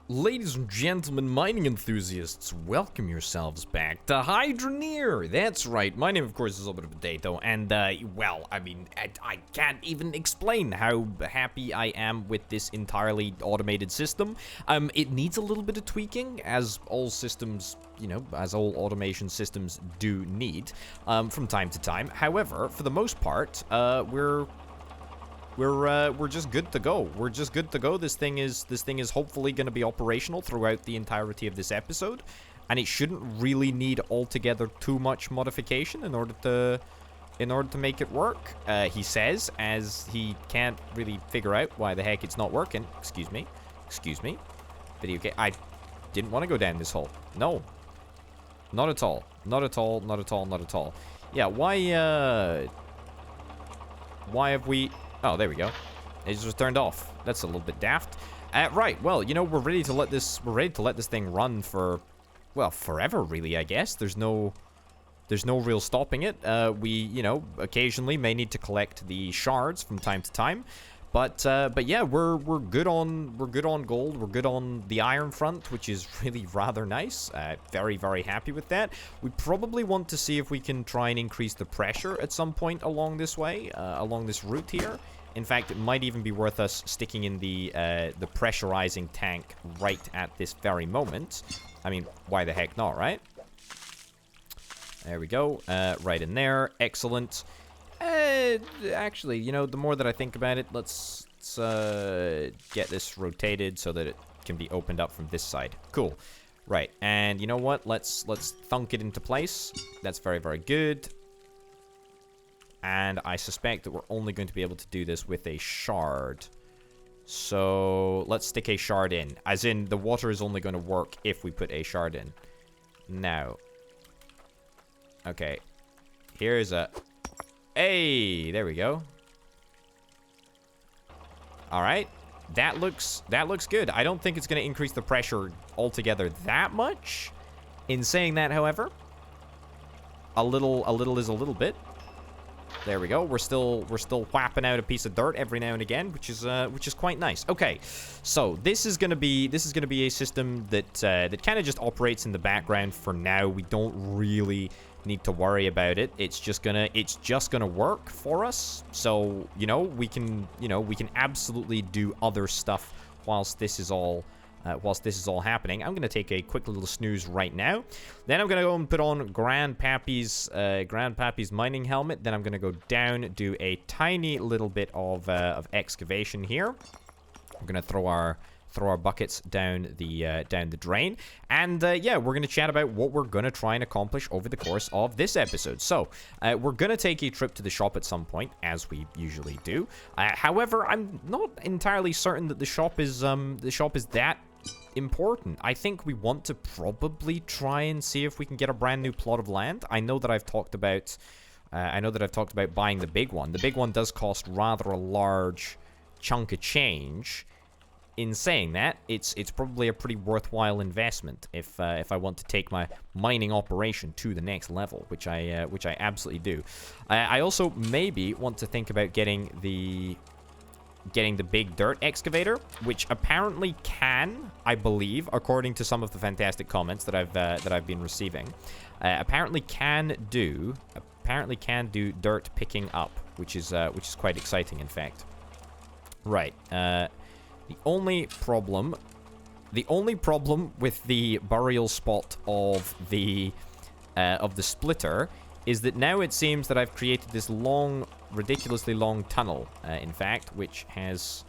Ladies and gentlemen, mining enthusiasts, welcome yourselves back to Hydroneer. That's right, my name of course is a little bit of a potato, and well, I mean, I can't even explain how happy I am with this entirely automated system. It needs a little bit of tweaking, as all systems, you know, as all automation systems do need, from time to time. However, for the most part, we're just good to go. We're just good to go. This thing is hopefully going to be operational throughout the entirety of this episode, and it shouldn't really need altogether too much modification in order to make it work. He says, as he can't really figure out why the heck it's not working. Excuse me. Video game. I didn't want to go down this hole. No. Not at all. Not at all. Not at all. Not at all. Yeah. Why have we? Oh, there we go. It just turned off. That's a little bit daft. Right. Well, you know, we're ready to let this thing run for, well, forever, really, I guess. There's no real stopping it. We, you know, occasionally may need to collect the shards from time to time. But yeah, we're good on gold. We're good on the iron front, which is really rather nice. Very, very happy with that. We probably want to see if we can try and increase the pressure at some point along this way, along this route here. In fact, it might even be worth us sticking in the pressurizing tank right at this very moment. I mean, why the heck not, right? There we go. Right in there. Excellent. Actually, you know, the more that I think about it, let's get this rotated so that it can be opened up from this side. Cool. Right, and you know what? Let's thunk it into place. That's very, very good. And I suspect that we're only going to be able to do this with a shard. So let's stick a shard in. As in, the water is only going to work if we put a shard in. Now. Okay. Here's a... Hey, there we go. All right, that looks good. I don't think it's going to increase the pressure altogether that much. In saying that, however, a little is a little bit. There we go. We're still whapping out a piece of dirt every now and again, which is quite nice. Okay, so this is gonna be a system that kind of just operates in the background for now. We don't really need to worry about it. It's just gonna work for us. So you know we can absolutely do other stuff whilst this is all happening. I'm going to take a quick little snooze right now. Then I'm going to go and put on Grandpappy's mining helmet. Then I'm going to go down, do a tiny little bit of excavation here. We're going to throw our buckets down the drain, and yeah, we're gonna chat about what we're gonna try and accomplish over the course of this episode. So we're gonna take a trip to the shop at some point, as we usually do. However, I'm not entirely certain that the shop is that important. I think we want to probably try and see if we can get a brand new plot of land. I know that I've talked about buying the big one. The big one does cost rather a large chunk of change. In saying that, it's probably a pretty worthwhile investment if I want to take my mining operation to the next level, which I absolutely do. I also maybe want to think about getting the big dirt excavator, which apparently can, I believe, according to some of the fantastic comments that I've been receiving, apparently can do dirt picking up, which is quite exciting, in fact. Right. The only problem with the burial spot of the splitter is that now it seems that I've created this long, ridiculously long tunnel. In fact, which has,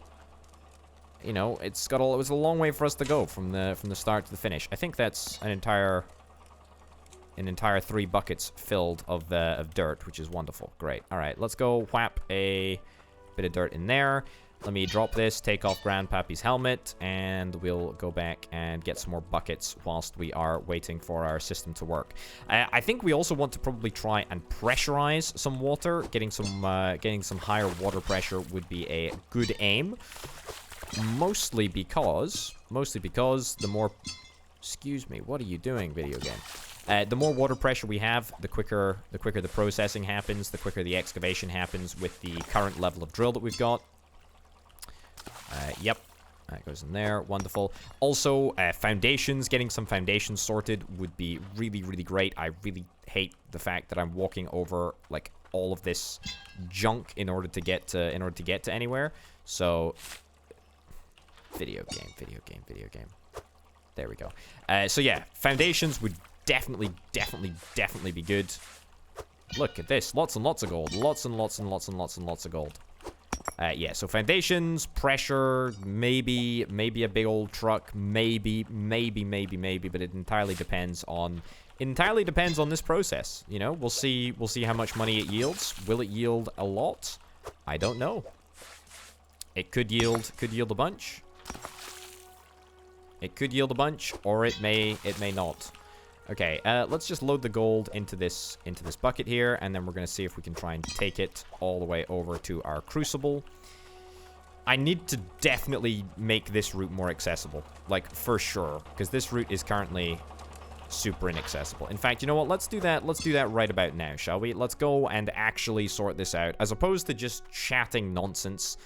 you know, it was a long way for us to go from the start to the finish. I think that's an entire 3 buckets filled of dirt, which is wonderful. Great. All right, let's go whap a bit of dirt in there. Let me drop this, take off Grandpappy's helmet, and we'll go back and get some more buckets whilst we are waiting for our system to work. I think we also want to probably try and pressurize some water. Getting some higher water pressure would be a good aim. Mostly because the more... Excuse me, what are you doing, video game? The more water pressure we have, the quicker the processing happens, the quicker the excavation happens with the current level of drill that we've got. Yep. That goes in there. Wonderful. Also, foundations. Getting some foundations sorted would be really, really great. I really hate the fact that I'm walking over, like, all of this junk in order to get to anywhere. So, video game. There we go. So yeah, foundations would definitely be good. Look at this. Lots and lots of gold. Lots and lots of gold. Yeah, so foundations, pressure, maybe a big old truck, maybe, but it entirely depends on this process. You know, we'll see how much money it yields. Will it yield a lot? I don't know. It could yield a bunch. It could yield a bunch, or it may not. Okay, let's just load the gold into this bucket here, and then we're going to see if we can try and take it all the way over to our crucible. I need to definitely make this route more accessible, like, for sure, because this route is currently super inaccessible. In fact, you know what? Let's do that right about now, shall we? Let's go and actually sort this out, as opposed to just chatting nonsense.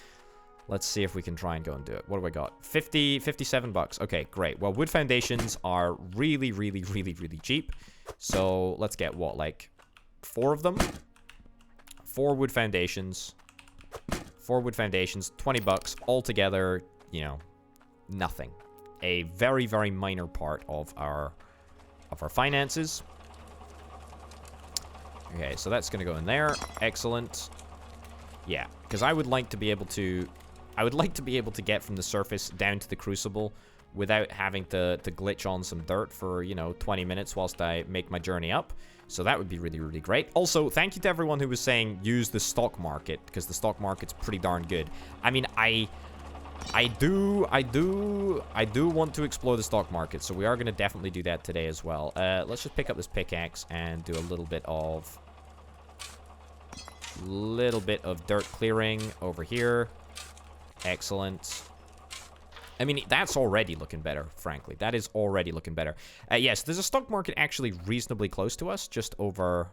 Let's see if we can try and go and do it. What do I got? 57 bucks. Okay, great. Well, wood foundations are really cheap. So let's get what, like 4 of them? 4 wood foundations. 4 wood foundations, 20 bucks altogether, you know, nothing. A very minor part of our finances. Okay, so that's going to go in there. Excellent. Yeah, because I would like to be able to get from the surface down to the crucible without having to glitch on some dirt for, you know, 20 minutes whilst I make my journey up. So that would be really great. Also, thank you to everyone who was saying use the stock market, because the stock market's pretty darn good. I mean, I do want to explore the stock market, so we are going to definitely do that today as well. Let's just pick up this pickaxe and do a little bit of dirt clearing over here. Excellent. I mean, that's already looking better, frankly. That is already looking better. Yes, there's a stock market actually reasonably close to us, just over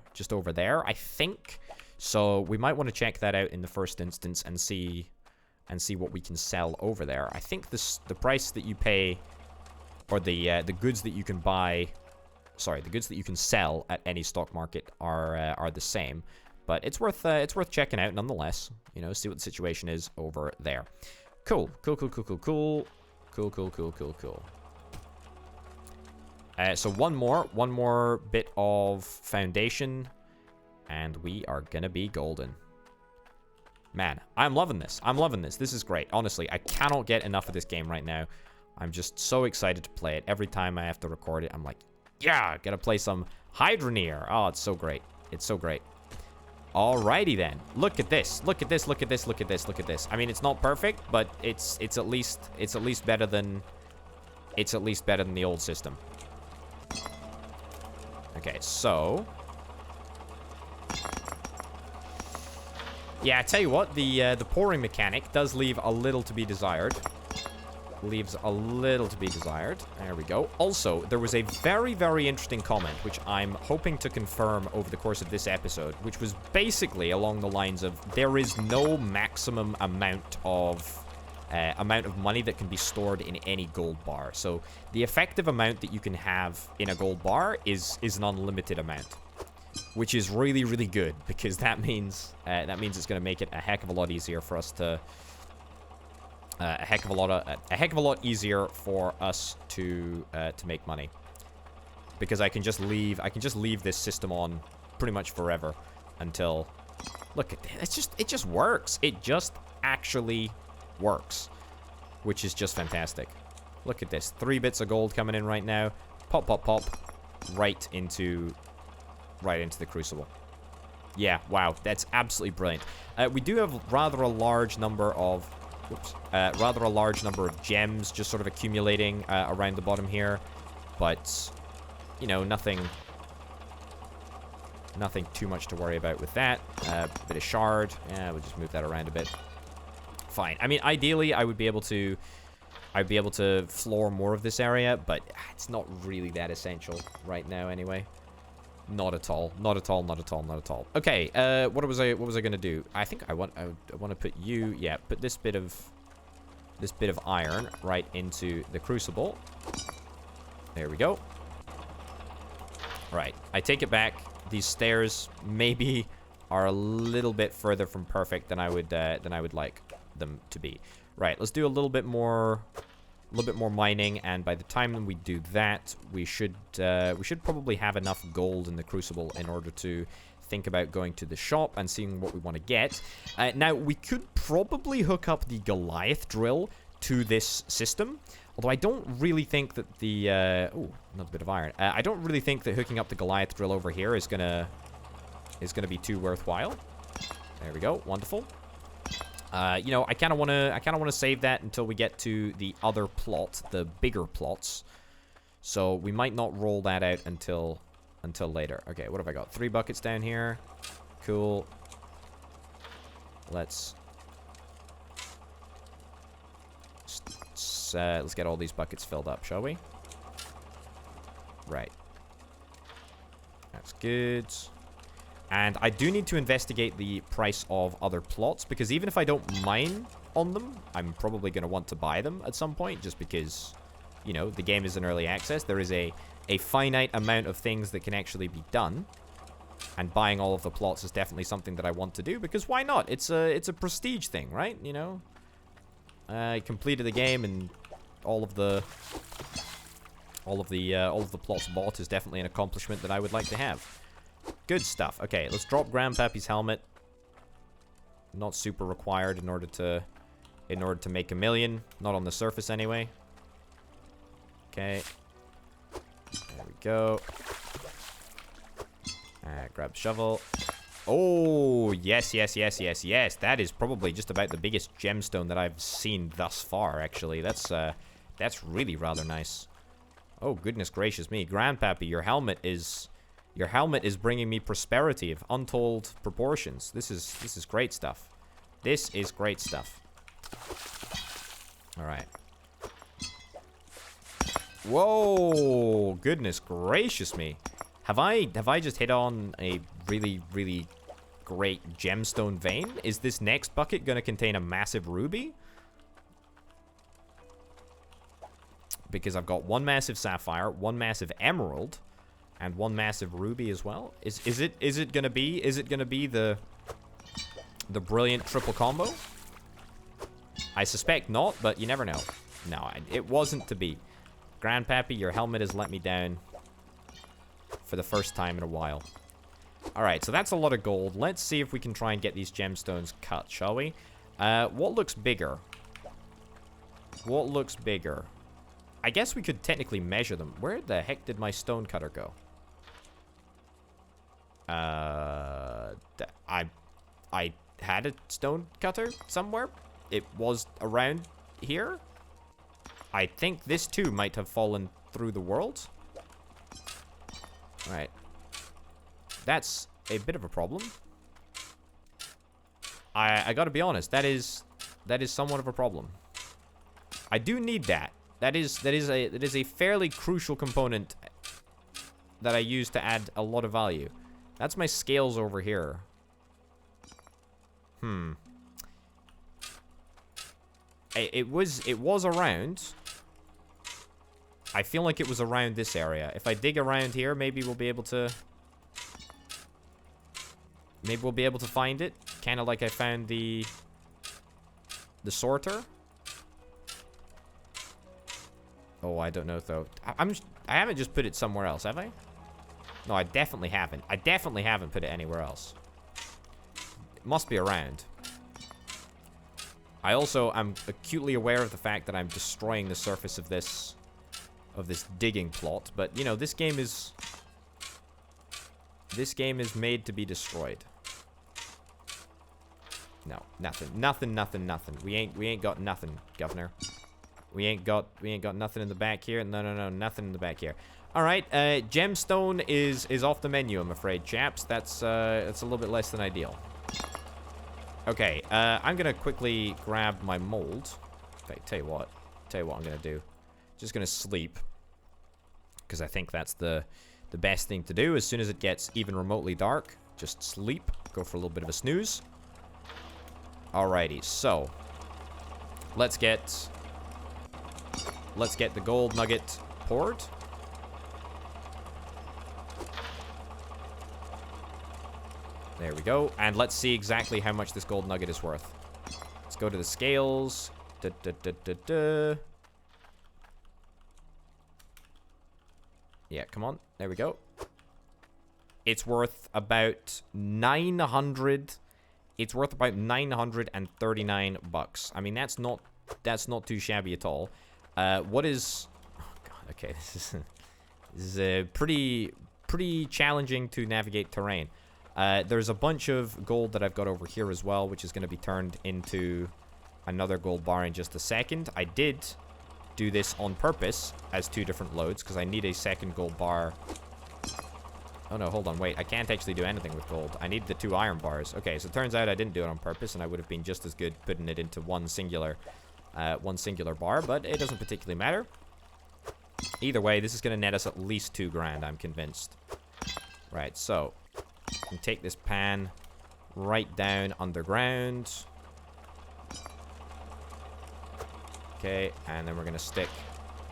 there, I think. So we might want to check that out in the first instance and see what we can sell over there. I think the price that you pay, or the goods that you can buy, sorry, the goods that you can sell at any stock market are the same. But it's worth checking out nonetheless. You know, see what the situation is over there. Cool. So one more bit of foundation, and we are gonna be golden. Man, I'm loving this. This is great. Honestly, I cannot get enough of this game right now. I'm just so excited to play it. Every time I have to record it, I'm like, yeah, gotta play some Hydroneer. Oh, it's so great. It's so great. Alrighty then. Look at this. Look at this. I mean, it's not perfect, but it's at least better than the old system. Okay, so yeah, I tell you what, the pouring mechanic does leave a little to be desired. There we go. Also, there was a very interesting comment, which I'm hoping to confirm over the course of this episode, which was basically along the lines of there is no maximum amount of money that can be stored in any gold bar. So the effective amount that you can have in a gold bar is an unlimited amount, which is really good, because that means it's going to make it a heck of a lot easier for us to a heck of a lot easier for us to make money, because I can just leave this system on pretty much forever until, look at that, it just works. It just actually works, which is just fantastic. Look at this, 3 bits of gold coming in right now. Pop, right into the crucible. Yeah, wow, that's absolutely brilliant. We do have rather a large number of gems just sort of accumulating around the bottom here, but you know, nothing too much to worry about with that. Bit of shard. Yeah, we'll just move that around a bit. Fine. I mean, ideally, I'd be able to floor more of this area, but it's not really that essential right now anyway. Not at all. Okay, what was I gonna do? I think I want to put you, yeah, put this bit of this bit of iron right into the crucible. There we go. Right, I take it back. These stairs maybe are a little bit further from perfect than I would like them to be. Right, let's do a little bit more mining, and by the time we do that, we should probably have enough gold in the crucible in order to think about going to the shop and seeing what we want to get. Now, we could probably hook up the Goliath drill to this system, although I don't really think that the... oh, another bit of iron. I don't really think that hooking up the Goliath drill over here is gonna be too worthwhile. There we go. Wonderful. You know, I kind of want to save that until we get to the other plot, the bigger plots. So we might not roll that out until later. Okay, what have I got? 3 buckets down here. Cool. Let's get all these buckets filled up, shall we? Right. That's good. And I do need to investigate the price of other plots, because even if I don't mine on them, I'm probably going to want to buy them at some point, just because, you know, the game is in early access. There is a finite amount of things that can actually be done, and buying all of the plots is definitely something that I want to do, because why not? It's a prestige thing, right? You know, I completed the game, and all of the plots bought is definitely an accomplishment that I would like to have. Good stuff. Okay, let's drop Grandpappy's helmet. Not super required in order to make a million. Not on the surface anyway. Okay. There we go. Grab the shovel. Oh, yes, yes, yes, yes, yes. That is probably just about the biggest gemstone that I've seen thus far, actually. That's really rather nice. Oh, goodness gracious me. Grandpappy, your helmet is bringing me prosperity of untold proportions. This is great stuff. This is great stuff. All right. Whoa! Goodness gracious me. Have I just hit on a really, really great gemstone vein? Is this next bucket going to contain a massive ruby? Because I've got one massive sapphire, one massive emerald, and one massive ruby as well. Is it gonna be the brilliant triple combo? I suspect not, but you never know. No, it wasn't to be. Grandpappy, your helmet has let me down for the first time in a while. Alright, so that's a lot of gold. Let's see if we can try and get these gemstones cut, shall we? What looks bigger? What looks bigger? I guess we could technically measure them. Where the heck did my stone cutter go? I had a stone cutter somewhere. It was around here. I think this too might have fallen through the world. Alright. That's a bit of a problem. I gotta be honest, that is somewhat of a problem. I do need that. That is a fairly crucial component that I use to add a lot of value. That's my scales over here. It was around. I feel like it was around this area. If I dig around here, maybe we'll be able to find it. Kind of like I found the sorter. Oh, I don't know though. I haven't just put it somewhere else, have I? No, I definitely haven't. I definitely haven't put it anywhere else. It must be around. I also am acutely aware of the fact that I'm destroying the surface of this digging plot, but you know, this game is made to be destroyed. No, nothing. We ain't got nothing, governor. We ain't got nothing in the back here. No, nothing in the back here. All right, gemstone is off the menu, I'm afraid, chaps. That's a little bit less than ideal. Okay, I'm gonna quickly grab my mold. Okay, tell you what I'm gonna do. Just gonna sleep, because I think that's the best thing to do. As soon as it gets even remotely dark, just sleep. Go for a little bit of a snooze. Alrighty, so Let's get the gold nugget poured. There we go. And let's see exactly how much this gold nugget is worth. Let's go to the scales. Yeah, come on. There we go. It's worth about 900. It's worth about 939 bucks. I mean, that's not too shabby at all. What is? Oh God. Okay, this is pretty challenging to navigate terrain. There's a bunch of gold that I've got over here as well, which is going to be turned into another gold bar in just a second. I did do this on purpose as 2 different loads because I need a second gold bar. Oh no, hold on, wait. I can't actually do anything with gold. I need the 2 iron bars. Okay, so it turns out I didn't do it on purpose, and I would have been just as good putting it into one singular bar, but it doesn't particularly matter. Either way, this is going to net us at least 2 grand, I'm convinced. Right, so I can take this pan right down underground. Okay, and then we're going to stick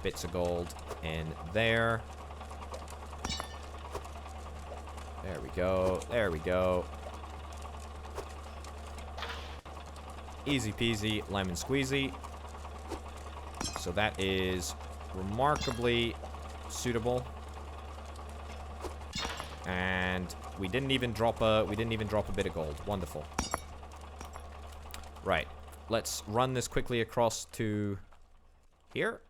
bits of gold in there. There we go. There we go. Easy peasy, lemon squeezy. So that is remarkably suitable. And we didn't even drop a bit of gold. Wonderful. Right. Let's run this quickly across to here.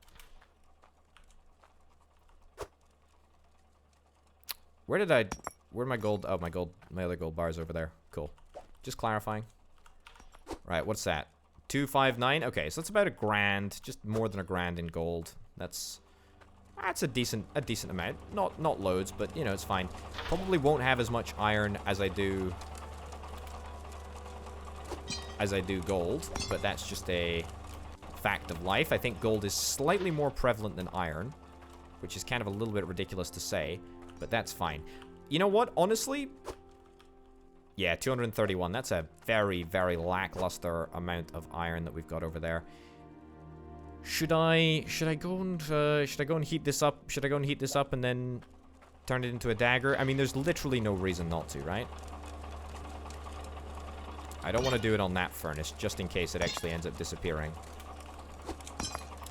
Where'd my gold? Oh, my other gold bars over there. Cool. Just clarifying. Right, what's that? 259. Okay, so that's about $1 grand, just more than $1 grand in gold. That's a decent amount. Not loads, but you know, it's fine. Probably won't have as much iron as I do gold, but that's just a fact of life. I think gold is slightly more prevalent than iron, which is kind of a little bit ridiculous to say, but that's fine. You know what? Honestly, yeah, 231. That's a very, very lackluster amount of iron that we've got over there. Should I go and heat this up? Should I go and heat this up and then turn it into a dagger? I mean, there's literally no reason not to, right? I don't want to do it on that furnace, just in case it actually ends up disappearing.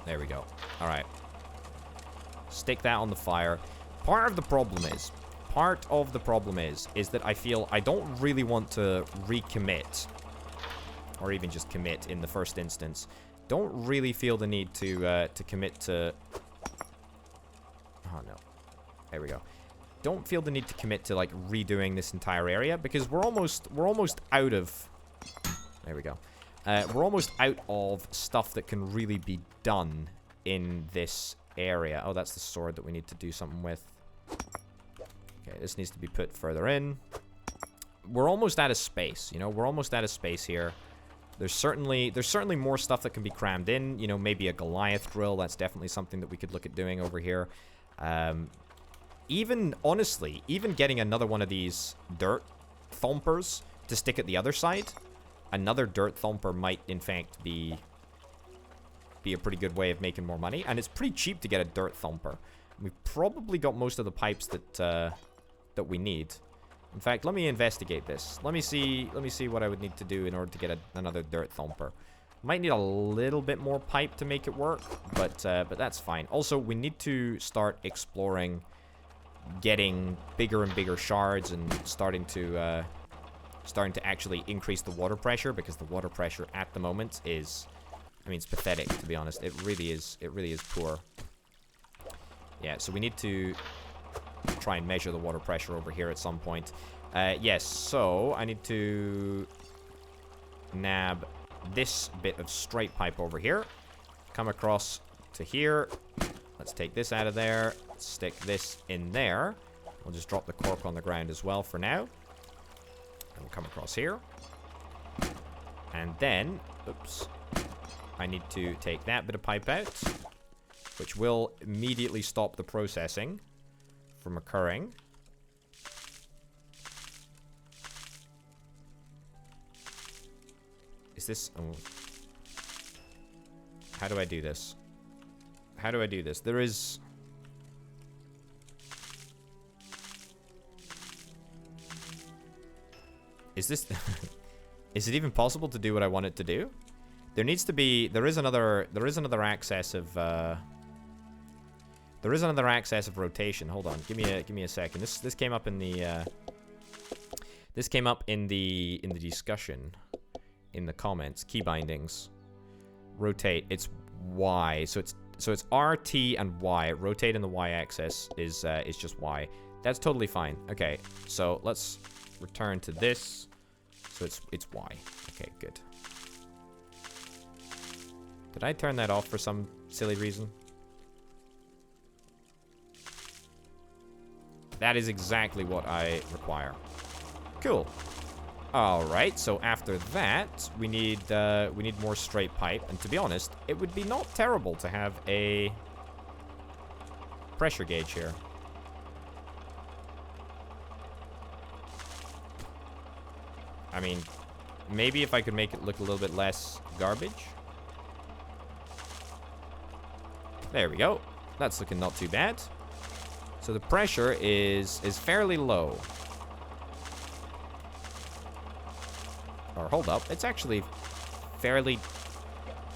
There we go. All right. Stick that on the fire. Part of the problem is that I feel I don't really want to recommit, or even just commit in the first instance. Don't really feel the need to commit to. Oh no, there we go. Don't feel the need to commit to like redoing this entire area because we're almost out of. There we go. We're almost out of stuff that can really be done in this area. Oh, that's the sword that we need to do something with. Okay, this needs to be put further in. We're almost out of space, you know? We're almost out of space here. There's certainly more stuff that can be crammed in. You know, maybe a Goliath drill. That's definitely something that we could look at doing over here. Honestly, even getting another one of these dirt thumpers to stick at the other side. Another dirt thumper might, in fact, be a pretty good way of making more money. And it's pretty cheap to get a dirt thumper. We've probably got most of the pipes that we need. In fact, let me investigate this. Let me see what I would need to do in order to get another dirt thumper. Might need a little bit more pipe to make it work, but that's fine. Also, we need to start exploring getting bigger and bigger shards and starting to actually increase the water pressure, because the water pressure at the moment is, I mean, it's pathetic, to be honest. It really is poor. Yeah, so we need to try and measure the water pressure over here at some point. Yes, so I need to nab this bit of straight pipe over here. Come across to here. Let's take this out of there. Stick this in there. We'll just drop the cork on the ground as well for now. And we'll come across here. And then, oops, I need to take that bit of pipe out, which will immediately stop the processing from occurring. Is this... Oh. How do I do this? How do I do this? There is... Is this... Is it even possible to do what I want it to do? There needs to be... There is another access of... There is another access of rotation. Hold on. Give me a second. This came up in the... This came up in the discussion. In the comments. Key bindings. Rotate. It's Y. So it's RT and Y. Rotate in the Y axis is just Y. That's totally fine. Okay. So let's return to this. So it's Y. Okay, good. Did I turn that off for some silly reason? That is exactly what I require. Cool. All right. So after that, we need more straight pipe. And to be honest, it would be not terrible to have a pressure gauge here. I mean, maybe if I could make it look a little bit less garbage. There we go. That's looking not too bad. So the pressure is fairly low. Or hold up. It's actually fairly...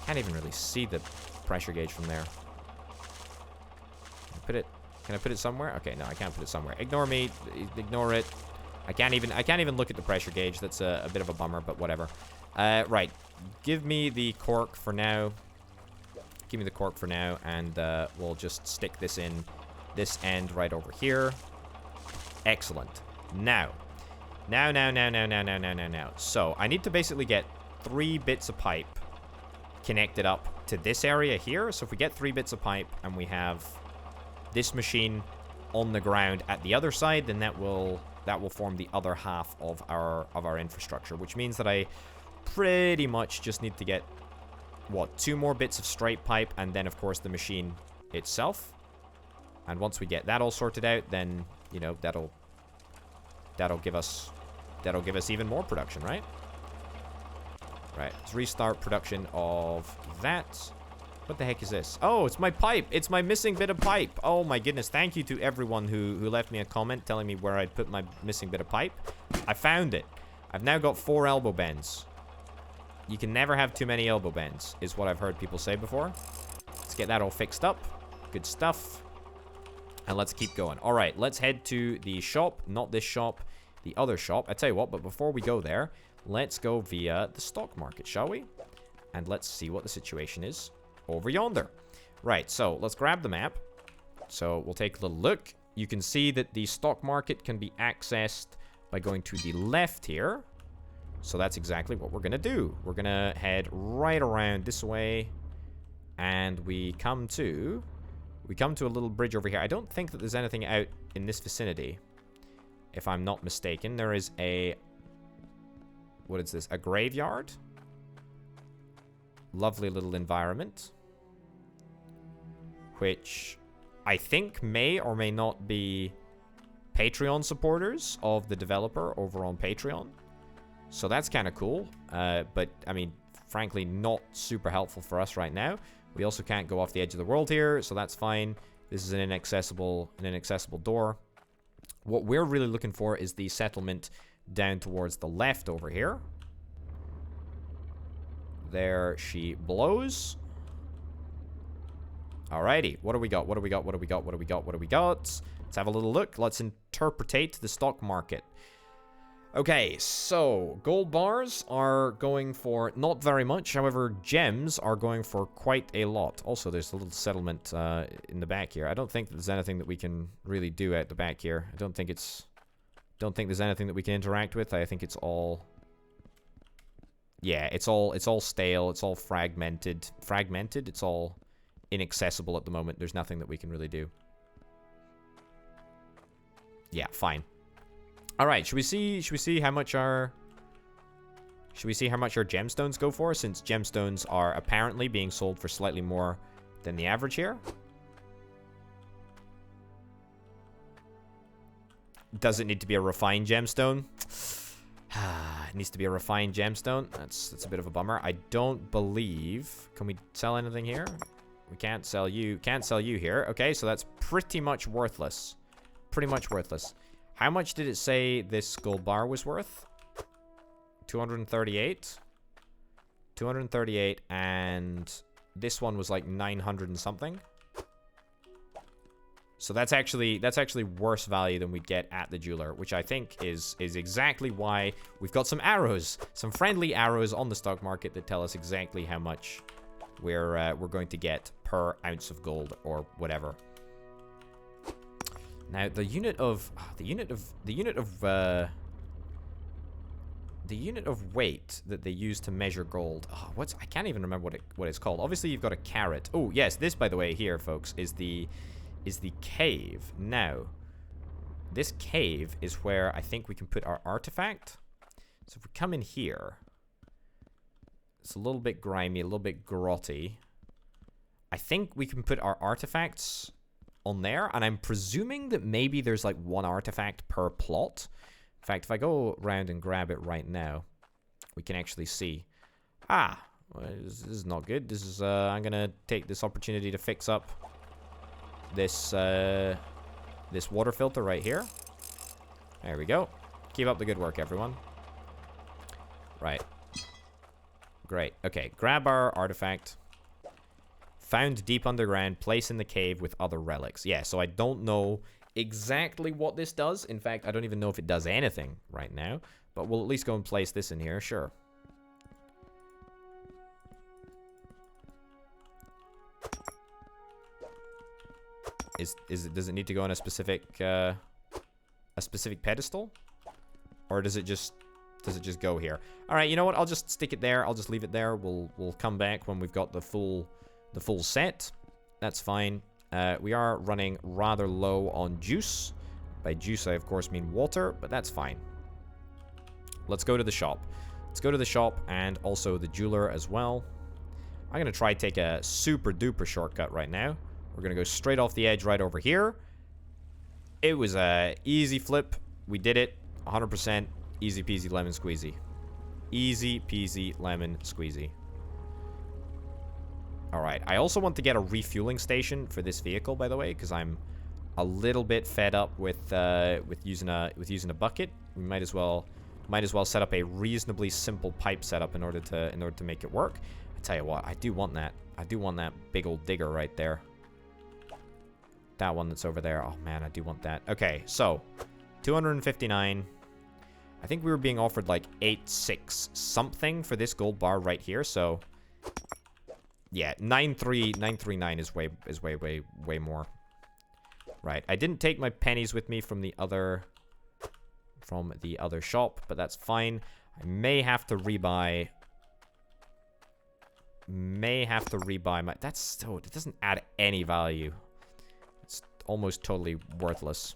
Can't even really see the pressure gauge from there. Can I put it somewhere? Okay, no, I can't put it somewhere. Ignore me. Ignore it. I can't even look at the pressure gauge. That's a bit of a bummer, but whatever. Right. Give me the cork for now. Give me the cork for now, and we'll just stick this in this end right over here. Excellent. Now. So, I need to basically get 3 bits of pipe connected up to this area here. So, if we get 3 bits of pipe and we have this machine on the ground at the other side, then that will form the other half of our infrastructure, which means that I pretty much just need to get, what, 2 more bits of straight pipe, and then, of course, the machine itself. And once we get that all sorted out, then, you know, that'll give us even more production, right? Right, let's restart production of that. What the heck is this? Oh, it's my pipe. It's my missing bit of pipe. Oh my goodness. Thank you to everyone who left me a comment telling me where I'd put my missing bit of pipe. I found it. I've now got 4 elbow bends. You can never have too many elbow bends, is what I've heard people say before. Let's get that all fixed up. Good stuff. And let's keep going. All right, let's head to the shop. Not this shop, the other shop. I tell you what, but before we go there, let's go via the stock market, shall we? And let's see what the situation is over yonder. Right, so let's grab the map. So we'll take a little look. You can see that the stock market can be accessed by going to the left here. So that's exactly what we're going to do. We're going to head right around this way. And we come to a little bridge over here. I don't think that there's anything out in this vicinity, if I'm not mistaken. There is a... What is this? A graveyard? Lovely little environment. Which I think may or may not be Patreon supporters of the developer over on Patreon. So that's kind of cool. But, I mean, frankly, not super helpful for us right now. We also can't go off the edge of the world here, so that's fine. This is an inaccessible door. What we're really looking for is the settlement down towards the left over here. There she blows. Alrighty, what do we got? Let's have a little look. Let's interpretate the stock market. Okay, so gold bars are going for not very much. However, gems are going for quite a lot. Also, there's a little settlement in the back here. I don't think there's anything that we can really do at the back here. I don't think there's anything that we can interact with. I think it's all... Yeah, it's all stale. It's all fragmented. It's all inaccessible at the moment. There's nothing that we can really do. Yeah, fine. All right, should we see how much our gemstones go for, since gemstones are apparently being sold for slightly more than the average here? Does it need to be a refined gemstone? It needs to be a refined gemstone. That's a bit of a bummer. I don't believe... Can we sell anything here? We can't sell you. Can't sell you here. Okay, so that's pretty much worthless. Pretty much worthless. How much did it say this gold bar was worth? 238? 238, and this one was like 900 and something. So that's actually worse value than we'd get at the jeweler, which I think is exactly why we've got some arrows, some friendly arrows on the stock market that tell us exactly how much we're going to get per ounce of gold or whatever. Now the unit of weight that they use to measure gold. Oh, I can't even remember what it's called. Obviously you've got a carat. Oh yes, this by the way here, folks, is the cave. Now, this cave is where I think we can put our artifact. So if we come in here, it's a little bit grimy, a little bit grotty. I think we can put our artifacts on there, and I'm presuming that maybe there's like one artifact per plot. In fact, if I go around and grab it right now, we can actually see. Well, this is not good. This is I'm gonna take this opportunity to fix up this this water filter right here. There we go. Keep up the good work, everyone. Right. Great. Okay, grab our artifact. Found deep underground, place in the cave with other relics. Yeah, so I don't know exactly what this does. In fact, I don't even know if it does anything right now, but we'll at least go and place this in here, sure. Does it need to go on a specific pedestal, or does it just go here? All right, you know what? I'll just stick it there. I'll just leave it there. We'll come back when we've got the full set. That's fine. We are running rather low on juice. By juice, I of course mean water, but that's fine. Let's go to the shop. Let's go to the shop and also the jeweler as well. I'm gonna try take a super duper shortcut right now. We're going to go straight off the edge right over here. It was a easy flip. We did it. 100% easy peasy lemon squeezy. Easy peasy lemon squeezy. Alright, I also want to get a refueling station for this vehicle, by the way, because I'm a little bit fed up with using a bucket. We might as well set up a reasonably simple pipe setup in order to make it work. I tell you what, I do want that. I do want that big old digger right there. That one that's over there. Oh, man, I do want that. Okay, so 259. I think we were being offered like 8.6 something for this gold bar right here. So, yeah, 939 is way more. Right. I didn't take my pennies with me from the other shop, but that's fine. I may have to rebuy my... That's so... It doesn't add any value. Almost totally worthless.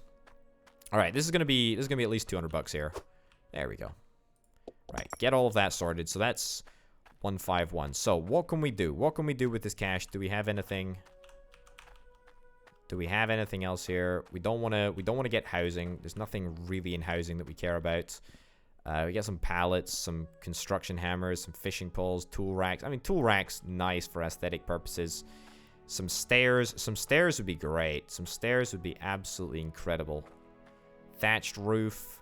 All right, this is gonna be at least 200 bucks here. There we go. Right, get all of that sorted. So that's 151. So what can we do? What can we do with this cash? Do we have anything? Do we have anything else here? We don't want to get housing. There's nothing really in housing that we care about. We got some pallets, some construction hammers, some fishing poles, tool racks. I mean, tool racks nice for aesthetic purposes. Some stairs. Some stairs would be great. Some stairs would be absolutely incredible. Thatched roof.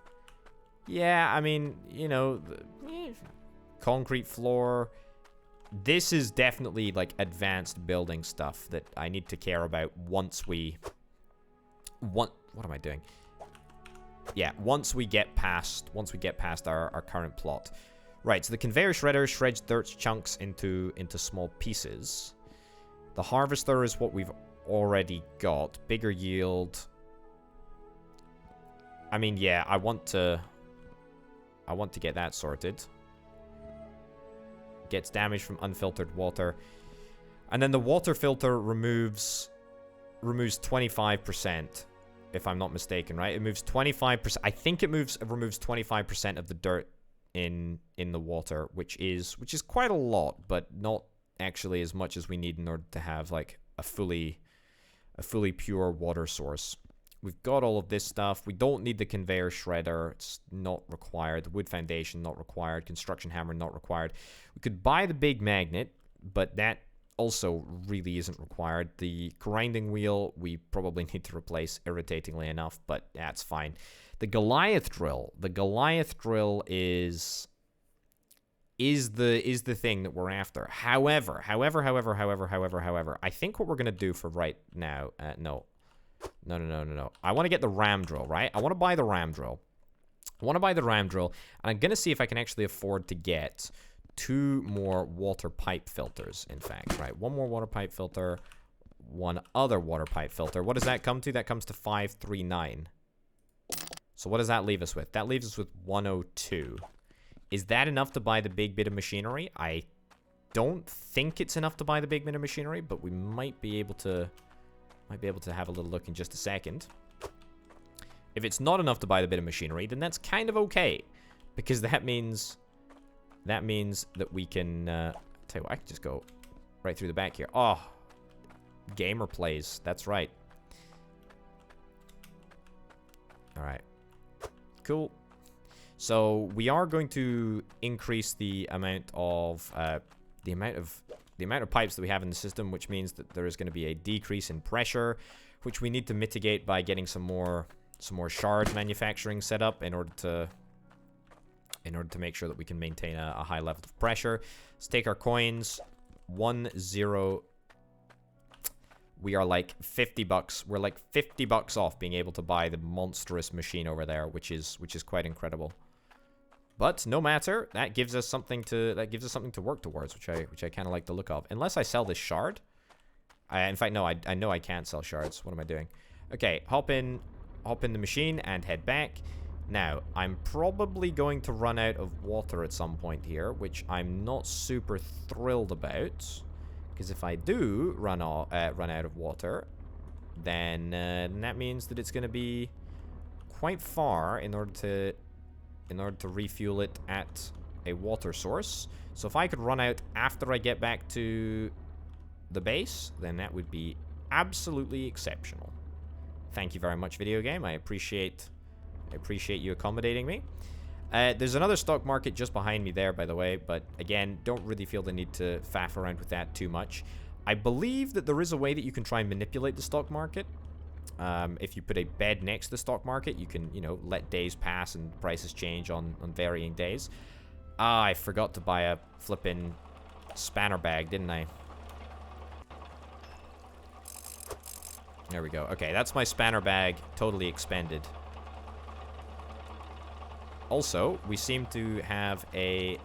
Yeah, I mean, you know, concrete floor. This is definitely like advanced building stuff that I need to care about once we... What am I doing? Yeah, once we get past our current plot. Right, so the conveyor shredder shreds dirt chunks into small pieces. The harvester is what we've already got. Bigger yield. I mean, yeah, I want to get that sorted. Gets damage from unfiltered water. And then the water filter removes 25%, if I'm not mistaken, right? It moves 25%. I think it removes 25% of the dirt in the water, which is quite a lot, but not actually as much as we need in order to have like a fully pure water source. We've got all of this stuff. We don't need the conveyor shredder. It's not required. The wood foundation, not required. Construction hammer, not required. We could buy the big magnet, but that also really isn't required. The grinding wheel, we probably need to replace, irritatingly enough, but that's fine. The Goliath drill. The Goliath drill is the thing that we're after. However, I think what we're going to do for right now... No. I want to get the ram drill, right? I want to buy the ram drill. And I'm going to see if I can actually afford to get 2 more water pipe filters, in fact, right? 1 more water pipe filter, 1 other water pipe filter. What does that come to? That comes to 539. So what does that leave us with? That leaves us with 102. Is that enough to buy the big bit of machinery? I don't think it's enough to buy the big bit of machinery, but we might be able to have a little look in just a second. If it's not enough to buy the bit of machinery, then that's kind of okay, because that means that we can tell you what, I can just go right through the back here. Oh, gamer plays. That's right. All right, cool. So we are going to increase the amount of pipes that we have in the system, which means that there is going to be a decrease in pressure, which we need to mitigate by getting some more shard manufacturing set up in order to make sure that we can maintain a high level of pressure. Let's take our coins. 10. We are like $50. We're like $50 off being able to buy the monstrous machine over there, which is quite incredible. But no matter, that gives us something to work towards, which I kind of like the look of. Unless I sell this shard. In fact, no, I know I can't sell shards. What am I doing? Okay, hop in the machine and head back. Now, I'm probably going to run out of water at some point here, which I'm not super thrilled about, because if I do run out of water, then that means that it's going to be quite far in order to refuel it at a water source. So if I could run out after I get back to the base, then that would be absolutely exceptional. Thank you very much, video game. I appreciate you accommodating me. There's another stock market just behind me there, by the way, but again, don't really feel the need to faff around with that too much. I believe that there is a way that you can try and manipulate the stock market. If you put a bed next to the stock market, you can, let days pass and prices change on varying days. Ah, I forgot to buy a flippin' spanner bag, didn't I? There we go. Okay, that's my spanner bag totally expended. Also, we seem to have a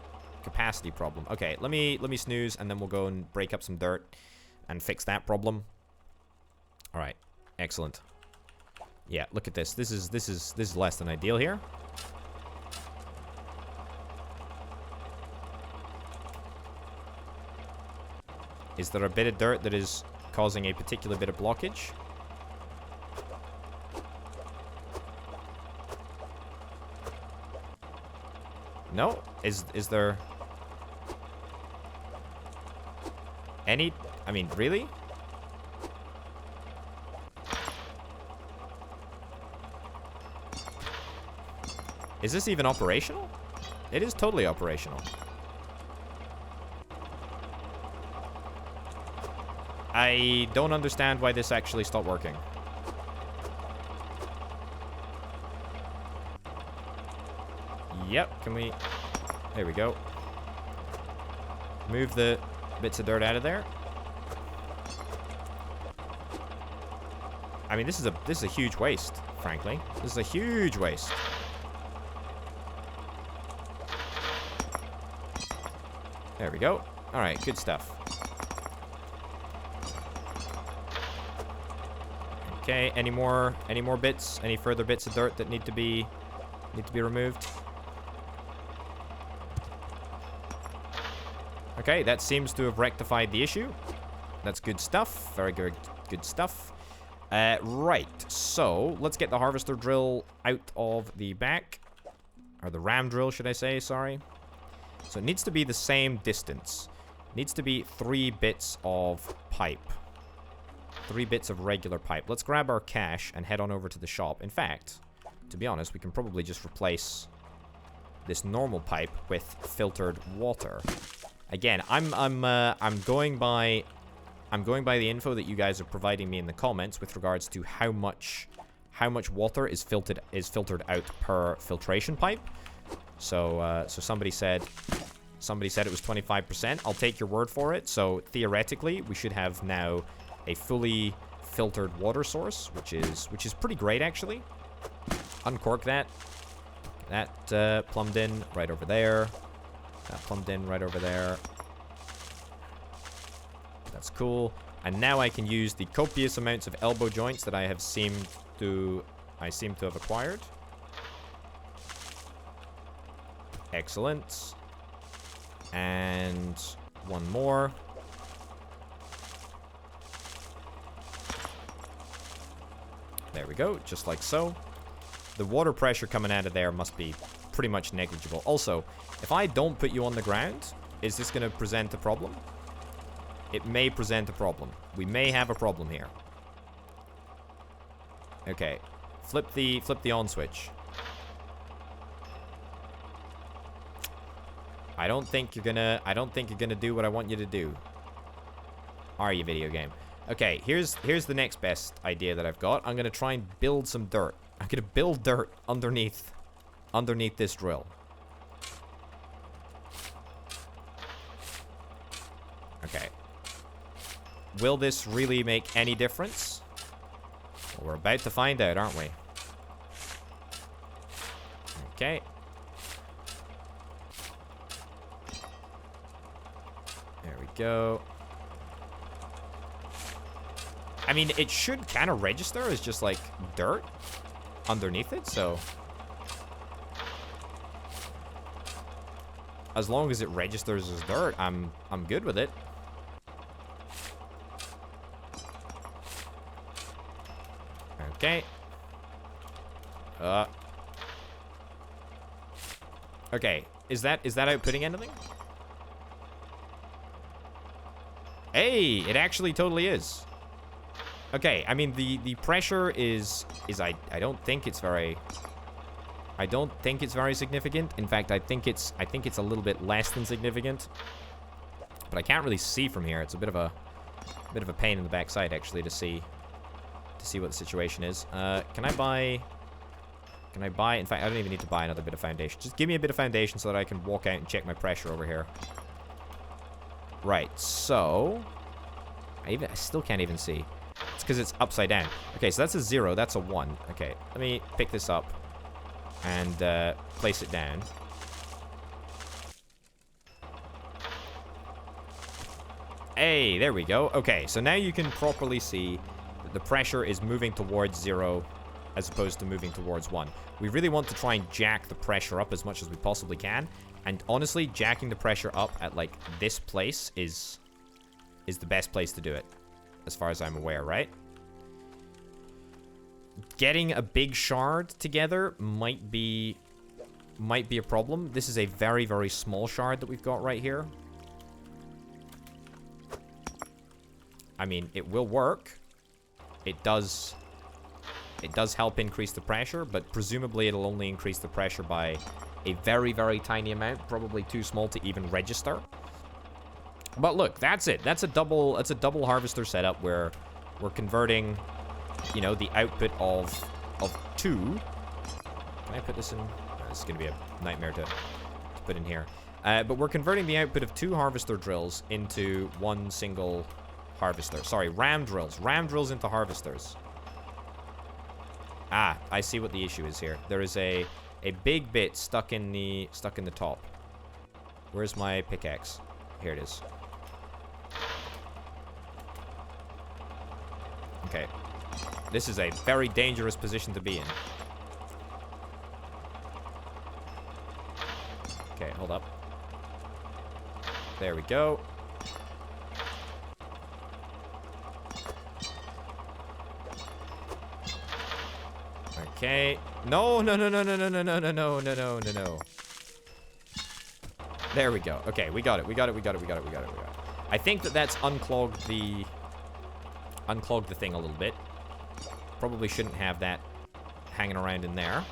capacity problem. Okay, let me snooze, and then we'll go and break up some dirt and fix that problem. All right. Excellent. Yeah, look at this. This is less than ideal here. Is there a bit of dirt that is causing a particular bit of blockage? No? Is there any... I mean, really? Is this even operational? It is totally operational. I don't understand why this actually stopped working. Yep, can we... There we go. Move the bits of dirt out of there. I mean, this is a huge waste, frankly. This is a huge waste. There we go. All right, good stuff. Okay, any more bits? Any further bits of dirt that need to be removed? Okay, that seems to have rectified the issue. That's good stuff. Very good stuff. Right, so let's get the harvester drill out of the back. Or the ram drill, should I say, sorry. So it needs to be the same distance. It needs to be 3 bits of pipe. 3 bits of regular pipe. Let's grab our cash and head on over to the shop. In fact, to be honest, we can probably just replace this normal pipe with filtered water. Again, I'm going by the info that you guys are providing me in the comments with regards to how much water is filtered out per filtration pipe. So somebody said it was 25%. I'll take your word for it. So theoretically, we should have now a fully filtered water source, which is pretty great actually. Uncork that. That plumbed in right over there. That plumbed in right over there. That's cool. And now I can use the copious amounts of elbow joints that I seem to have acquired. Excellent. And one more. There we go, just like so. The water pressure coming out of there must be pretty much negligible. Also, if I don't put you on the ground, is this going to present a problem? It may present a problem. We may have a problem here. Okay, flip the on switch. I don't think you're gonna do what I want you to do. Are you, video game? Okay, here's the next best idea that I've got. I'm gonna try and build some dirt. I'm gonna build dirt underneath this drill. Okay. Will this really make any difference? Well, we're about to find out, aren't we? Okay. There we go. I mean, it should kind of register as just like dirt underneath it, so as long as it registers as dirt, I'm good with it. Okay. Okay, is that outputting anything? Hey, it actually totally is. Okay, I mean the pressure is I don't think it's very significant. In fact, I think it's a little bit less than significant. But I can't really see from here. It's a bit of a pain in the backside actually to see what the situation is. Can I buy, in fact, I don't even need to buy another bit of foundation. Just give me a bit of foundation so that I can walk out and check my pressure over here. Right, so I still can't even see. It's because it's upside down. Okay, so that's a 0, that's a 1. Okay, let me pick this up and place it down. Hey, there we go. Okay, so now you can properly see that the pressure is moving towards 0 as opposed to moving towards 1. We really want to try and jack the pressure up as much as we possibly can. And honestly, jacking the pressure up at like this place is the best place to do it, as far as I'm aware, right? Getting a big shard together might be a problem. This is a very, very small shard that we've got right here. I mean, it will work. It does help increase the pressure, but presumably it'll only increase the pressure by a very, very tiny amount, probably too small to even register. But look, that's it. That's a double harvester setup where we're converting, you know, the output of 2. Can I put this in? This is going to be a nightmare to put in here. But we're converting the output of 2 harvester drills into one single harvester. Sorry, ram drills. Ram drills into harvesters. Ah, I see what the issue is here. There is a big bit stuck in the top. Where's my pickaxe? Here it is. Okay. This is a very dangerous position to be in. Okay, hold up. There we go. Okay. No. There we go. Okay, we got it. I think that's unclogged unclog the thing a little bit. Probably shouldn't have that hanging around in there.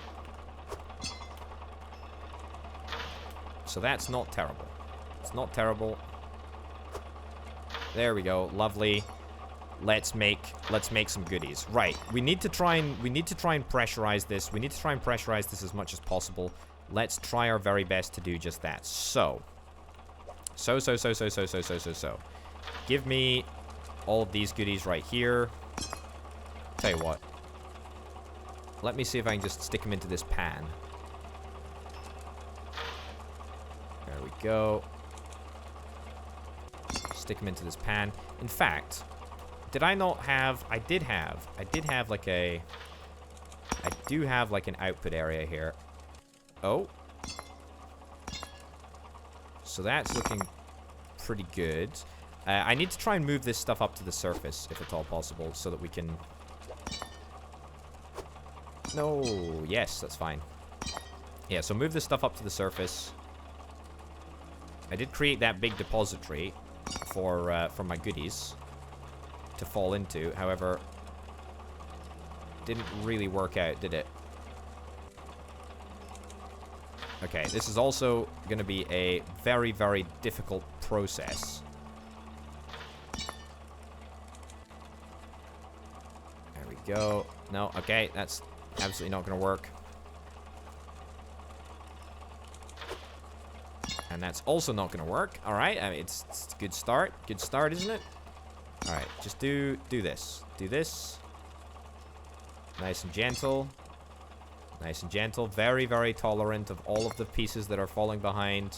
So that's not terrible. It's not terrible. There we go. Lovely. Let's make some goodies. Right. We need to try and pressurize this. We need to try and pressurize this as much as possible. Let's try our very best to do just that. So. Give me all of these goodies right here. Tell you what. Let me see if I can just stick them into this pan. There we go. Stick them into this pan. In fact, did I not have... I do have like an output area here. Oh. So that's looking pretty good. I need to try and move this stuff up to the surface, if at all possible, so that we can... No. Yes, that's fine. Yeah, so move this stuff up to the surface. I did create that big depository for my goodies to fall into. However, didn't really work out, did it? Okay, this is also going to be a very, very difficult process. There we go. No, okay, that's absolutely not going to work. And that's also not going to work. All right, I mean, it's a good start. Good start, isn't it? All right, just do this. Do this. Nice and gentle. Nice and gentle. Very, very tolerant of all of the pieces that are falling behind.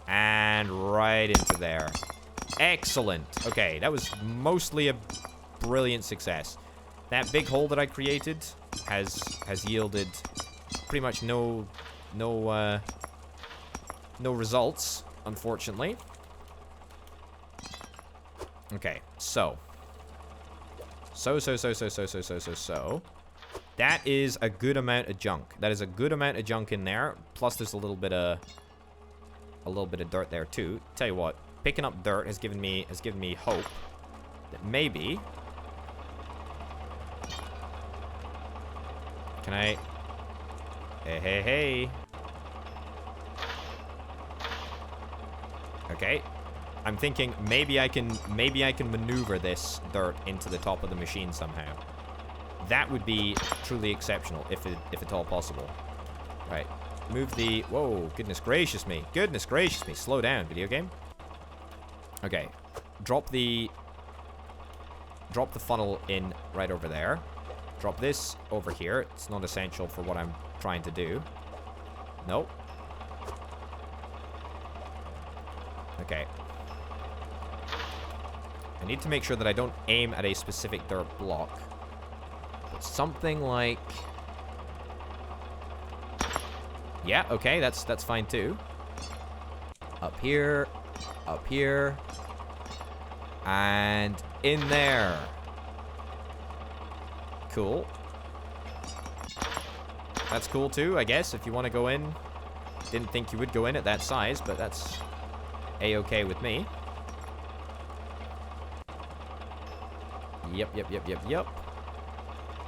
And right into there. Excellent. Okay, that was mostly a brilliant success. That big hole that I created has yielded pretty much no results, unfortunately. Okay, so. That is a good amount of junk. That is a good amount of junk in there. Plus, there's a little bit of dirt there too. Tell you what, picking up dirt has given me hope that maybe. Can I? Hey. Okay. I'm thinking maybe I can maneuver this dirt into the top of the machine somehow. That would be truly exceptional if at all possible. Right. Move the... Whoa, goodness gracious me. Goodness gracious me. Slow down, video game. Okay. Drop the funnel in right over there. Drop this over here. It's not essential for what I'm trying to do. Nope. Okay. I need to make sure that I don't aim at a specific dirt block. But something like... Yeah, okay, that's fine too. Up here, and in there. Cool. That's cool too, I guess, if you want to go in. Didn't think you would go in at that size, but that's a-okay with me. Yep.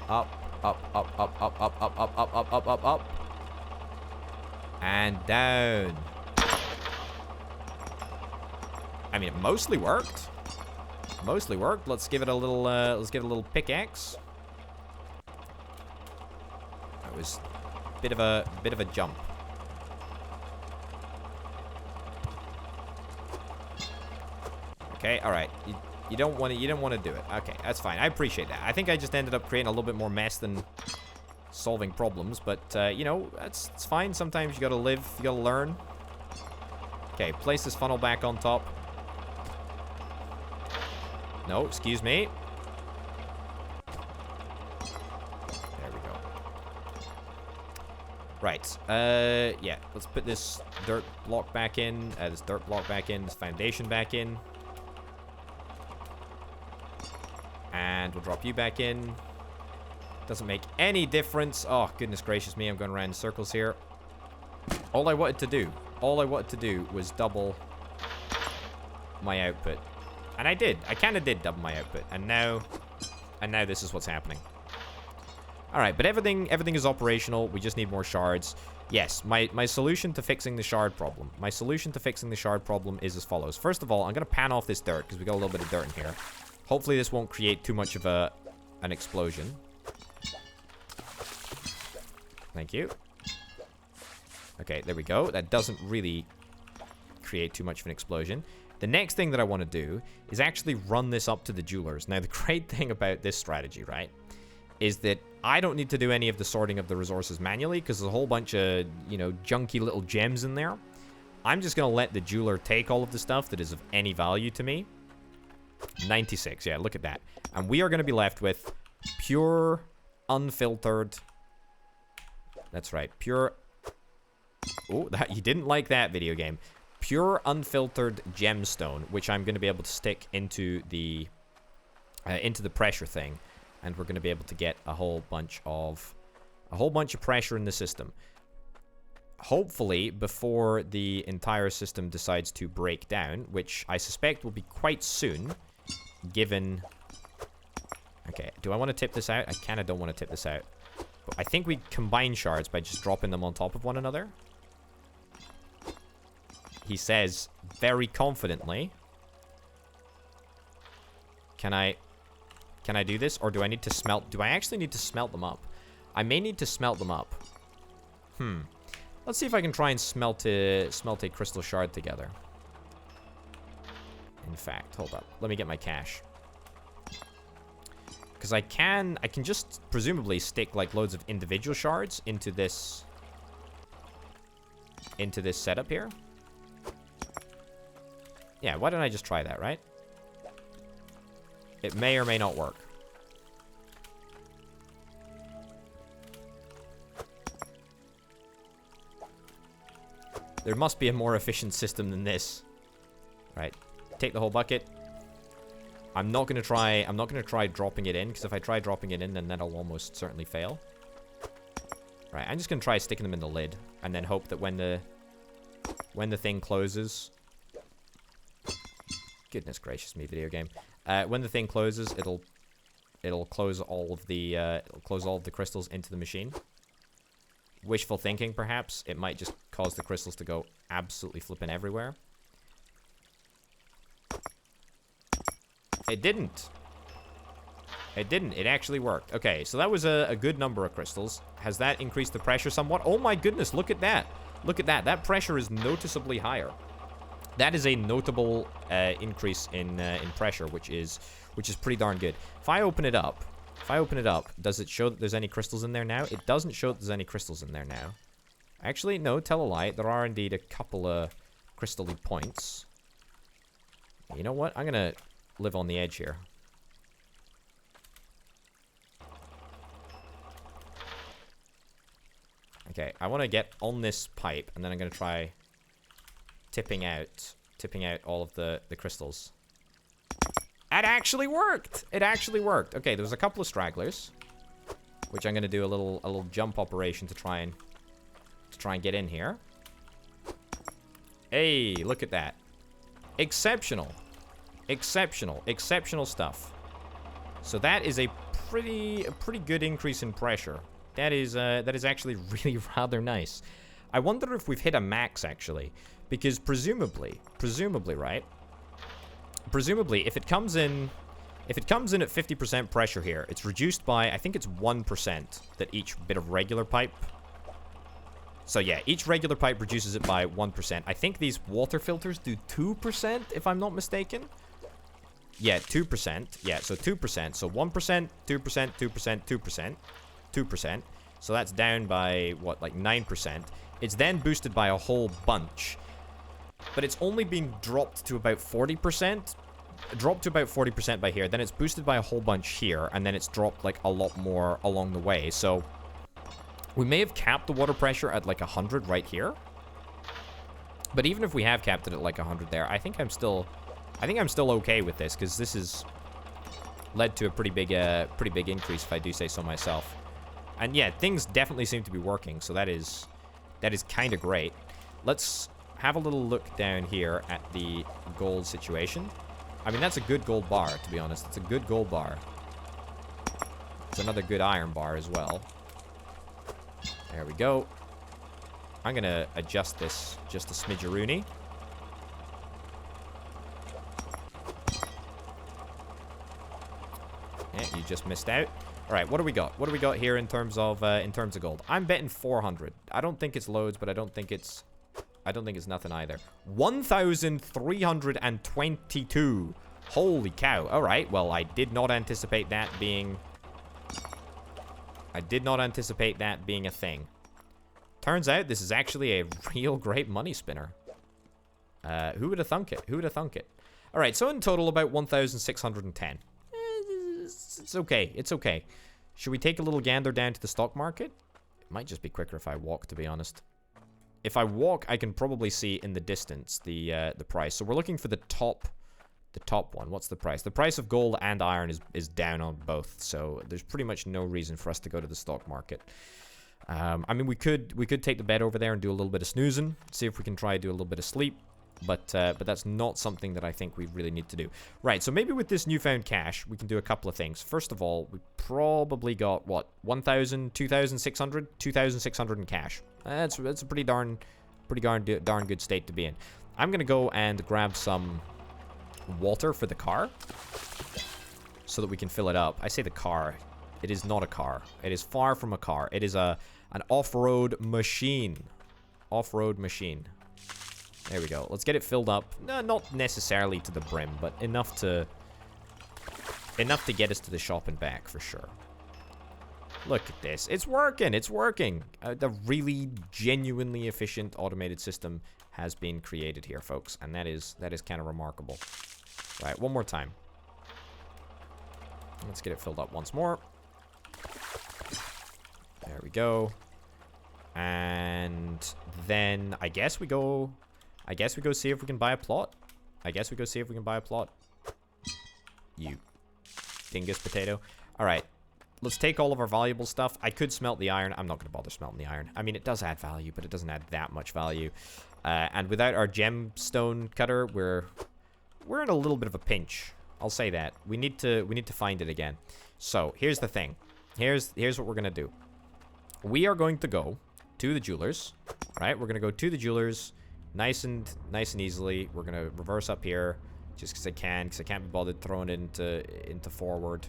Up. And down. I mean, it mostly worked. Let's give it a little pickaxe. That was a bit of a jump. Okay, all right. You don't want to do it. Okay, that's fine. I appreciate that. I think I just ended up creating a little bit more mess than solving problems, but you know, it's fine. Sometimes you gotta live, you gotta learn. Okay, place this funnel back on top. No, excuse me. There we go. Right. Yeah. Let's put this dirt block back in. This foundation back in. And we'll drop you back in. Doesn't make any difference. Oh, goodness gracious me. I'm going around in circles here. All I wanted to do was double my output. And I did. I kind of did double my output. And now And now this is what's happening. Alright, but everything is operational. We just need more shards. Yes, my solution to fixing the shard problem. My solution to fixing the shard problem is as follows. First of all, I'm going to pan off this dirt, because we got a little bit of dirt in here. Hopefully this won't create too much of an explosion. Thank you. Okay, there we go. That doesn't really create too much of an explosion. The next thing that I want to do is actually run this up to the jewelers. Now, the great thing about this strategy, right, is that I don't need to do any of the sorting of the resources manually because there's a whole bunch of, you know, junky little gems in there. I'm just going to let the jeweler take all of the stuff that is of any value to me. 96, yeah, look at that. And we are going to be left with pure, unfiltered... That's right, pure... Oh, you didn't like that, video game. Pure, unfiltered gemstone, which I'm going to be able to stick into the pressure thing. And we're going to be able to get a whole bunch of pressure in the system. Hopefully, before the entire system decides to break down, which I suspect will be quite soon, given... Okay, do I want to tip this out? I kind of don't want to tip this out. But I think we combine shards by just dropping them on top of one another. He says very confidently. Can I do this? Or do I need to smelt... Do I actually need to smelt them up? I may need to smelt them up. Let's see if I can try and smelt a crystal shard together. In fact, hold up. Let me get my cache. Because I can just presumably stick like loads of individual shards into this setup here. Yeah, why don't I just try that, right? It may or may not work. There must be a more efficient system than this. Right. Take the whole bucket. I'm not gonna try dropping it in, because if I try dropping it in, then that'll almost certainly fail. Right, I'm just gonna try sticking them in the lid, and then hope that when the thing closes... Goodness gracious me, video game. When the thing closes, it'll close all of the crystals into the machine. Wishful thinking, perhaps. It might just cause the crystals to go absolutely flipping everywhere. It didn't. It didn't. It actually worked. Okay, so that was a good number of crystals. Has that increased the pressure somewhat? Oh my goodness, look at that. Look at that. That pressure is noticeably higher. That is a notable increase in pressure, which is pretty darn good. If I open it up, does it show that there's any crystals in there now? It doesn't show that there's any crystals in there now. Actually, no, tell a lie. There are indeed a couple of crystal-y points. You know what? I'm going to live on the edge here. Okay, I want to get on this pipe, and then I'm going to try tipping out all of the crystals. It actually worked! It actually worked. Okay, there was a couple of stragglers, which I'm going to do a little jump operation to try and get in here. Hey, look at that. Exceptional. Exceptional stuff. So that is a pretty good increase in pressure. That is actually really rather nice. I wonder if we've hit a max, actually, because presumably, right? Presumably, if it comes in at 50% pressure here, it's reduced by, I think it's 1% that each bit of regular pipe. So yeah, each regular pipe reduces it by 1%. I think these water filters do 2%, if I'm not mistaken. Yeah, 2%. Yeah, so 2%. So 1%, 2%, 2%, 2%. So that's down by, what, like 9%. It's then boosted by a whole bunch. But it's only been dropped to about 40%. Dropped to about 40% by here. Then it's boosted by a whole bunch here. And then it's dropped, like, a lot more along the way. So we may have capped the water pressure at, like, 100 right here. But even if we have capped it at, like, 100 there, I think I'm still okay with this. Because this has led to a pretty big increase, if I do say so myself. And yeah, things definitely seem to be working. So that is kind of great. Let's have a little look down here at the gold situation. I mean, that's a good gold bar, to be honest. It's a good gold bar. It's another good iron bar as well. There we go. I'm going to adjust this just a smidgeroony. Yeah, you just missed out. All right, what do we got? What do we got here in terms of gold? I'm betting 400. I don't think it's loads, but I don't think it's nothing either. 1,322. Holy cow. All right, well, I did not anticipate that being a thing. Turns out this is actually a real great money spinner. Who would have thunk it? Who would have thunk it? All right, so in total, about 1,610. It's okay. It's okay. Should we take a little gander down to the stock market? It might just be quicker if I walk, to be honest. If I walk, I can probably see in the distance the price. So we're looking for the top one. What's the price? The price of gold and iron is down on both. So there's pretty much no reason for us to go to the stock market. I mean, we could take the bed over there and do a little bit of snoozing, see if we can try to do a little bit of sleep. But that's not something that I think we really need to do. Right, so maybe with this newfound cash, we can do a couple of things. First of all, we probably got, what, 1,000, 2,600? 2,600 in cash. That's a pretty darn good state to be in. I'm going to go and grab some water for the car so that we can fill it up. I say the car. It is not a car. It is far from a car. It is an off-road machine. Off-road machine. There we go. Let's get it filled up. No, not necessarily to the brim, but enough to get us to the shop and back for sure. Look at this. It's working. It's working. The really genuinely efficient automated system has been created here, folks, and that is kind of remarkable. All right, one more time. Let's get it filled up once more. There we go. And then I guess we go see if we can buy a plot. You dingus potato. All right. Let's take all of our valuable stuff. I could smelt the iron. I'm not going to bother smelting the iron. I mean, it does add value, but it doesn't add that much value. And without our gemstone cutter, we're in a little bit of a pinch. I'll say that. We need to find it again. So, here's the thing. Here's what we're going to do. We are going to go to the jewelers, right? We're going to go to the jewelers nice and easily. We're going to reverse up here just because I can, because I can't be bothered throwing it into forward.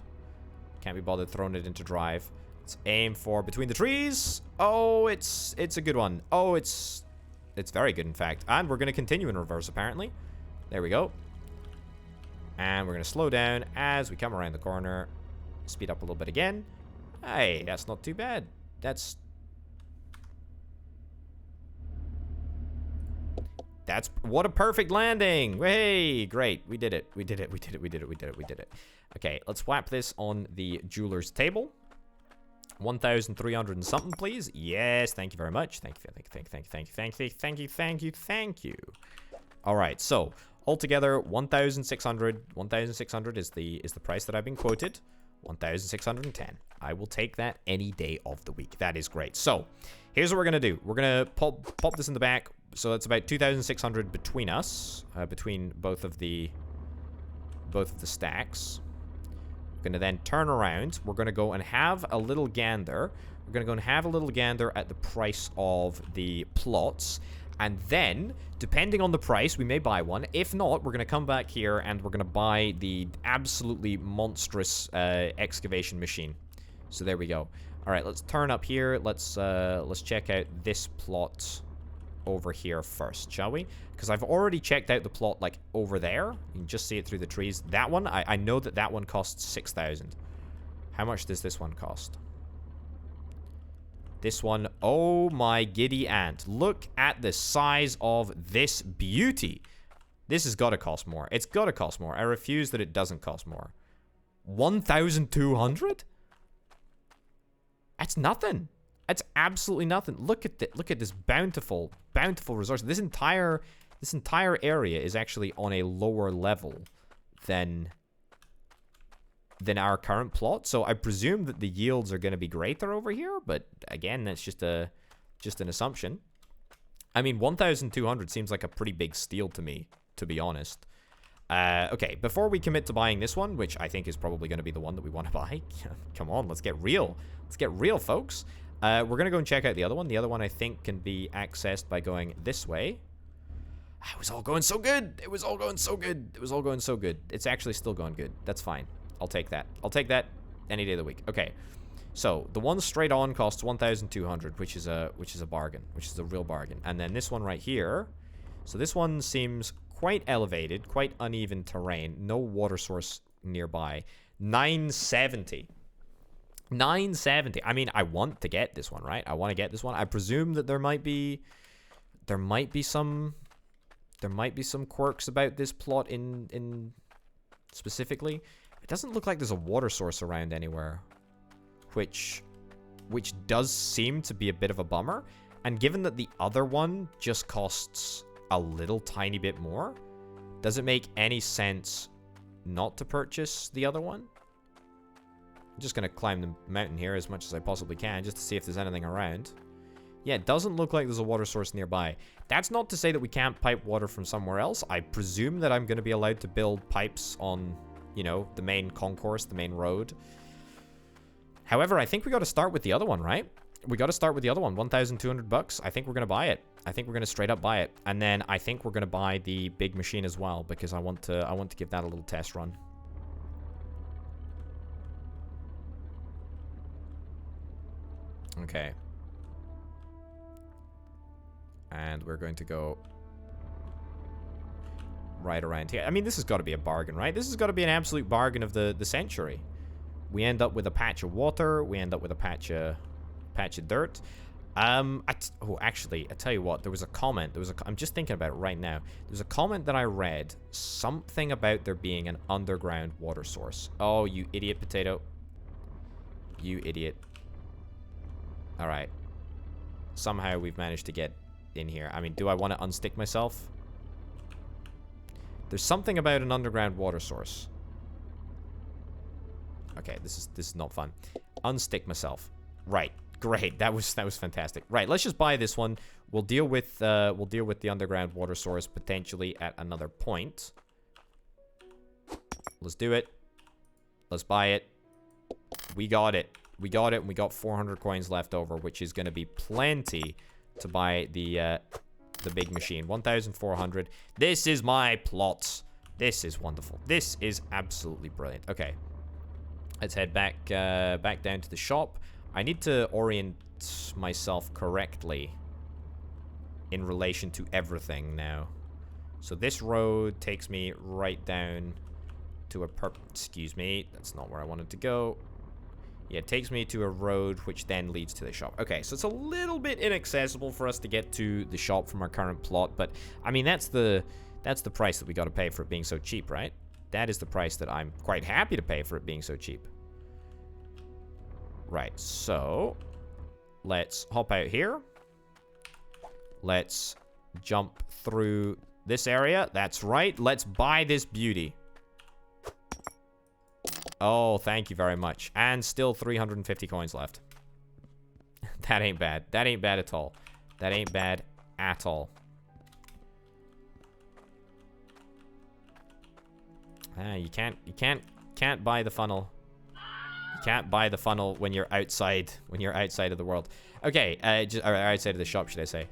Can't be bothered throwing it into drive. Let's aim for between the trees. Oh, it's a good one. Oh, it's very good, in fact. And we're going to continue in reverse, apparently. There we go. And we're going to slow down as we come around the corner. Speed up a little bit again. Hey, that's not too bad. That's what a perfect landing. Hey, great. We did it. We did it. Okay, let's whap this on the jeweler's table. 1,300 and something, please. Yes, thank you very much. Thank you. All right, so altogether 1,600. 1,600 is the price that I've been quoted. 1,610. I will take that any day of the week. That is great. So, here's what we're gonna do. We're gonna pop this in the back. So that's about 2,600 between us, between both of the stacks. We're gonna then turn around. We're gonna go and have a little gander. We're gonna go and have a little gander at the price of the plots. And then, depending on the price, we may buy one. If not, we're going to come back here and we're going to buy the absolutely monstrous excavation machine. So there we go. All right, let's turn up here. Let's check out this plot over here first, shall we? Because I've already checked out the plot, like, over there. You can just see it through the trees. That one, I know that one costs 6,000. How much does this one cost? This one, oh my giddy aunt. Look at the size of this beauty. This has got to cost more. It's got to cost more. I refuse that it doesn't cost more. 1,200? That's nothing. That's absolutely nothing. Look at this bountiful resource. This entire area is actually on a lower level than our current plot. So I presume that the yields are going to be greater over here, but again, that's just an assumption. I mean, 1,200 seems like a pretty big steal to me, to be honest. Okay, before we commit to buying this one, which I think is probably going to be the one that we want to buy. Come on, let's get real. Let's get real, folks. We're going to go and check out the other one. The other one, I think, can be accessed by going this way. It was all going so good. It was all going so good. It was all going so good. It's actually still going good. That's fine. I'll take that. I'll take that any day of the week. Okay. So, the one straight on costs 1,200, which is a bargain, which is a real bargain. And then this one right here. So, this one seems quite elevated, quite uneven terrain, no water source nearby. 970. 970. I mean, I want to get this one, right? I want to get this one. I presume that there might be some quirks about this plot in specifically. It doesn't look like there's a water source around anywhere, which does seem to be a bit of a bummer. And given that the other one just costs a little tiny bit more, does it make any sense not to purchase the other one? I'm just going to climb the mountain here as much as I possibly can just to see if there's anything around. Yeah, it doesn't look like there's a water source nearby. That's not to say that we can't pipe water from somewhere else. I presume that I'm going to be allowed to build pipes on, you know, the main concourse, the main road. However, I think we got to start with the other one, right? We got to start with the other one, 1,200 bucks. I think we're going to buy it. I think we're going to straight up buy it. And then I think we're going to buy the big machine as well because I want to give that a little test run. Okay. And we're going to go right around here. I mean, this has got to be a bargain, right? This has got to be an absolute bargain of the century. We end up with a patch of water. We end up with a patch of dirt. Actually, I tell you what. There was a comment. I'm just thinking about it right now. There's a comment that I read. Something about there being an underground water source. Oh, you idiot potato. You idiot. All right. Somehow we've managed to get in here. I mean, do I want to unstick myself? There's something about an underground water source. Okay, this is not fun. Unstick myself. Right. Great. That was fantastic. Right, let's just buy this one. We'll deal with the underground water source potentially at another point. Let's do it. Let's buy it. We got it. We got it, and we got 400 coins left over, which is going to be plenty to buy the big machine. 1,400. This is my plot. This is wonderful. This is absolutely brilliant. Okay. Let's head back down to the shop. I need to orient myself correctly in relation to everything now. So this road takes me right down to a excuse me, that's not where I wanted to go. Yeah, it takes me to a road which then leads to the shop. Okay, so it's a little bit inaccessible for us to get to the shop from our current plot, but I mean that's the price that we got to pay for it being so cheap, right? That is the price that I'm quite happy to pay for it being so cheap. Right, so let's hop out here. Let's jump through this area. That's right. Let's buy this beauty. Oh, thank you very much. And still 350 coins left. That ain't bad. That ain't bad at all. That ain't bad at all. You can't buy the funnel. You can't buy the funnel when you're outside of the world. Okay, or outside of the shop, should I say.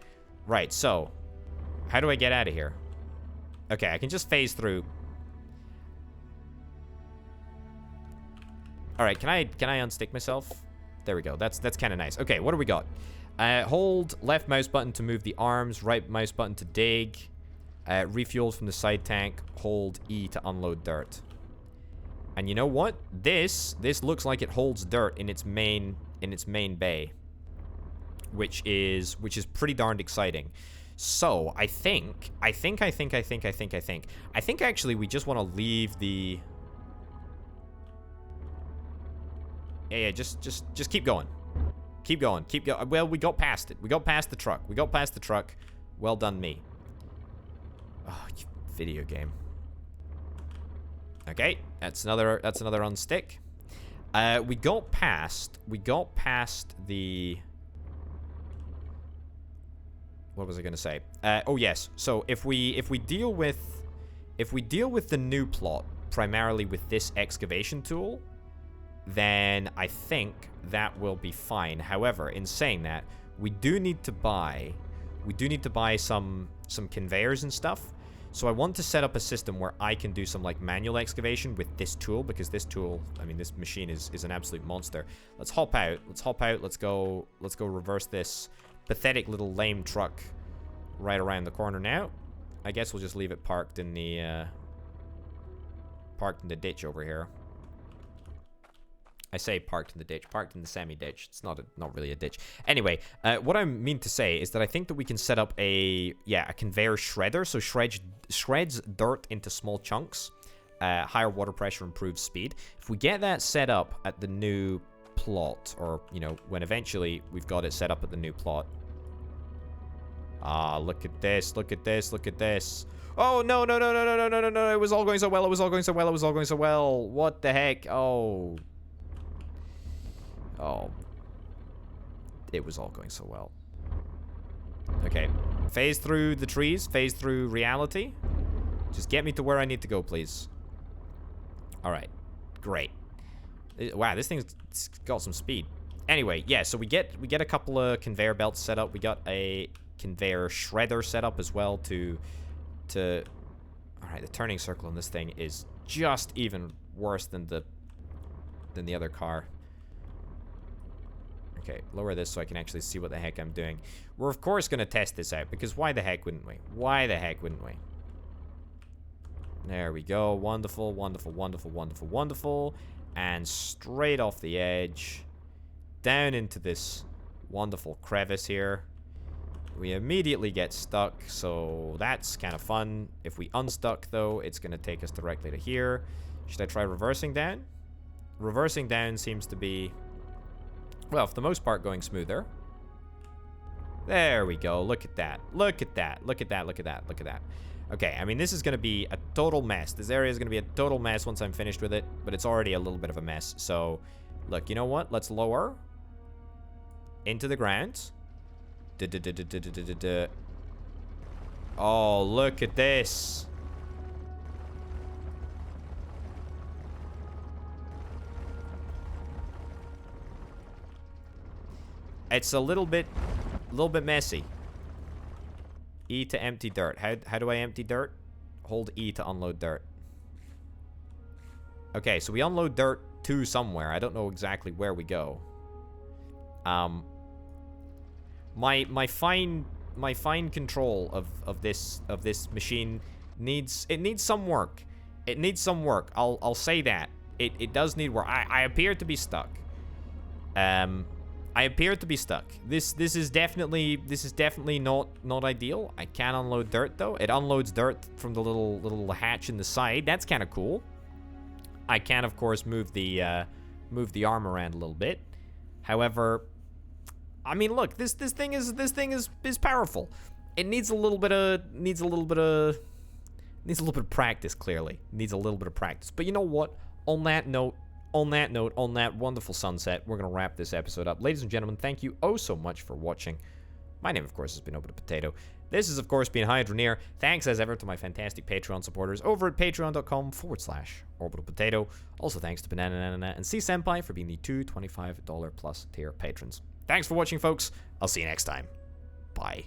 Right, so how do I get out of here? Okay, I can just phase through. All right, can I unstick myself? There we go. That's kind of nice. Okay, what do we got? Hold left mouse button to move the arms, right mouse button to dig. Refuel from the side tank. Hold E to unload dirt. And you know what? This looks like it holds dirt in its main bay, which is pretty darned exciting. So I think actually we just want to leave the. Yeah, just keep going. Keep going. Keep going. Well, we got past it. We got past the truck. Well done, me. Oh, you video game. Okay, that's another unstick. We got past the. What was I gonna say? Oh yes. So if we deal with if we deal with the new plot primarily with this excavation tool, then I think that will be fine. However, in saying that, we do need to buy some conveyors and stuff. So I want to set up a system where I can do some like manual excavation with this tool, because this tool, I mean, this machine is an absolute monster. Let's hop out. Let's go reverse this pathetic little lame truck right around the corner now. I guess we'll just leave it parked in the ditch over here. I say parked in the ditch, parked in the semi-ditch. It's not really a ditch. Anyway, what I mean to say is that I think that we can set up a conveyor shredder. So shreds dirt into small chunks. Higher water pressure improves speed. If we get that set up at the new plot, or, you know, when eventually we've got it set up at the new plot. Ah, look at this, look at this, look at this. Oh, no. It was all going so well. It was all going so well. What the heck? Oh, it was all going so well. Okay. Phase through the trees. Phase through reality. Just get me to where I need to go, please. Alright. Great. Wow, this thing's got some speed. Anyway, yeah, so we get a couple of conveyor belts set up. We got a conveyor shredder set up as well to... Alright, the turning circle on this thing is just even worse than the other car. Okay, lower this so I can actually see what the heck I'm doing. We're, of course, going to test this out, because why the heck wouldn't we? Why the heck wouldn't we? There we go. Wonderful, wonderful, wonderful, wonderful, wonderful. And straight off the edge, down into this wonderful crevice here. We immediately get stuck, so that's kind of fun. If we unstuck, though, it's going to take us directly to here. Should I try reversing down? Reversing down seems to be... well, for the most part, going smoother. There we go. Look at that. Look at that. Look at that. Look at that. Look at that. Okay, I mean, this is going to be a total mess. This area is going to be a total mess once I'm finished with it, but it's already a little bit of a mess. So, look, you know what? Let's lower into the ground. Oh, look at this. It's a little bit messy. E to empty dirt. How do I empty dirt? Hold E to unload dirt. Okay, so we unload dirt to somewhere. I don't know exactly where we go. My fine control of this machine needs some work. It needs some work. I'll say that. It does need work. I appear to be stuck. I appear to be stuck. This is definitely not ideal. I can unload dirt though. It unloads dirt from the little hatch in the side. That's kind of cool. I can of course move the arm around a little bit. However, I mean, look, this thing is powerful. It needs a little bit of practice. Clearly, needs a little bit of practice. But you know what? On that note, on that wonderful sunset, we're going to wrap this episode up. Ladies and gentlemen, thank you oh so much for watching. My name, of course, has been Orbital Potato. This has, of course, been Hydroneer. Thanks, as ever, to my fantastic Patreon supporters over at patreon.com/Orbital Potato. Also, thanks to Banana Nana and C Senpai for being the two $25+ tier patrons. Thanks for watching, folks. I'll see you next time. Bye.